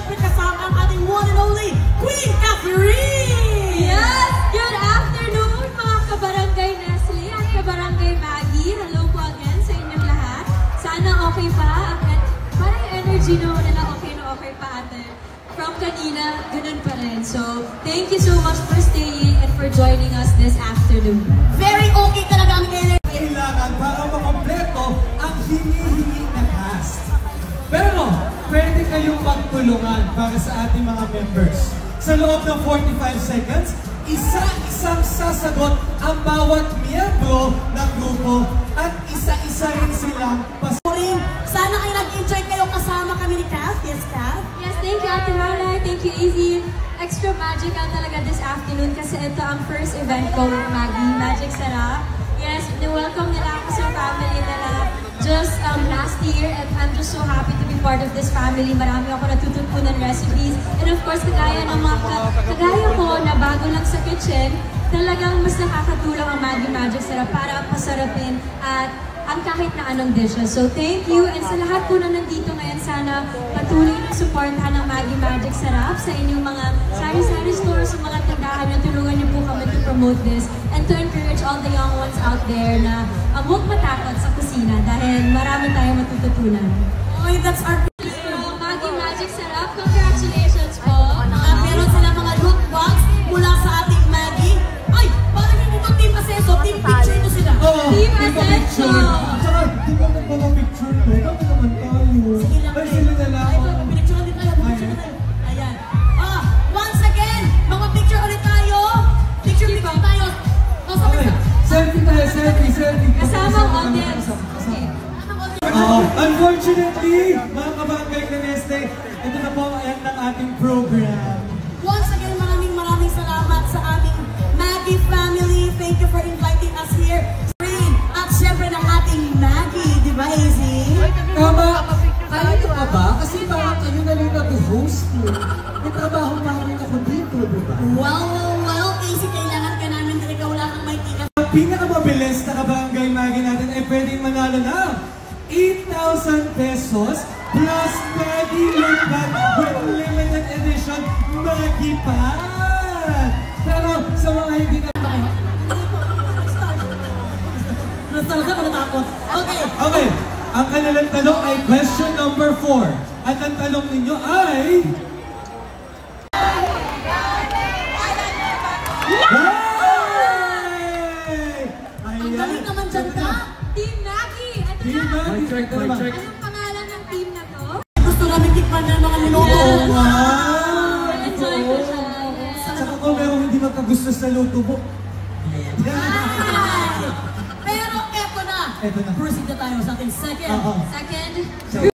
syempre kasama ang ating one and only Queen Catherine! Yes! Good afternoon mga kabarangay Nestle at kabarangay Maggie. Hello po again sa inyong lahat. Sana okay pa. At parang energy naman nila okay pa ate. From kanina, ganun pa rin. So, thank you so much for staying and for joining us this afternoon. Very okay talaga ang energy. Kailangan para makompleto ang hinihingi na cast. Pero, pwede kayong magtulungan para sa ating mga members. Sa loob ng 45 seconds, isa-isang sasagot ang bawat miyembro ng grupo at isa-isa rin silang pasurin. Sana ay nag-enjoy kayo kasama kami ni Kath. Yes, Kath? Yes, thank you Ate Hala. Thank you, Izzy. Extra magical talaga this afternoon kasi ito ang first event ko with Maggie, Magic Sarap. Yes, welcome nila ako sa family nila just last year and I'm just so happy to be part of this family. Marami ako natututunan recipes and of course kagaya ng mga kagaya ko na bago lang sa kitchen, talagang mas nakakatulong ang Maggie Magic Sarap para pasarapin at ang kahit na anong dishes. So thank you and sa lahat po na nandito ngayon, sana patuloy na supportahan ng Maggie Magic Sarap sa inyong mga sari-sari stores, sa mga tindahan na tulungan niyo po kami to promote this and to encourage all the young ones out there na huwag matakot sa kusina dahil marami tayong matututunan. Okay, that's our Maggie Magic Sarap, congratulations po! Meron sila mga loot box mula sa ating Maggie. Ay, parang hindi ito Team Aseso, Team Picture ito sila. Team Aseso! Tsaka, di ba magpapapicture ko? Dapat naman tayo. Sige lang. Ay, sila na lang. Ay, pinicture ulit tayo. Pinicture na tayo. Ayan. Once again, mga picture ulit tayo. Picture tayo. Okay, selfie tayo, selfie. Kasama ang audience. Okay. Unfortunately, mga kabarangay na Nestle, ito na po ang end ng ating program. Once again, maraming salamat sa aming Maggie family. Thank you for inviting us here. At syempre ng ating Maggie, di ba, Izzy? Tama, kayo ka ba? Kasi parang kayo na rin nag-host mo. May trabaho na rin ako dito, di ba? Well, Izzy, kailangan ka namin talaga wala kang may tikas. Ang pinakamabilis na kabarangay Maggie natin ay pwedeng manalo na 8,000 pesos plus Maggie Lookback with limited edition Maggie Pad! Pero sa mga hindi na... Okay. Ang kanilang tanong ay question number 4. At ang tanong ninyo ay... Ang galing naman dyan ka! Team Maggie! Ito Team na! Maggie! Anong pangalan ng team na to? Gusto namin tikman na mga niluto. Oh, wow! Enjoy ko siya. Saka kung merong hindi magkagusto sa luto mo. Pero eto na. Proceed na tayo sa ating second. Second.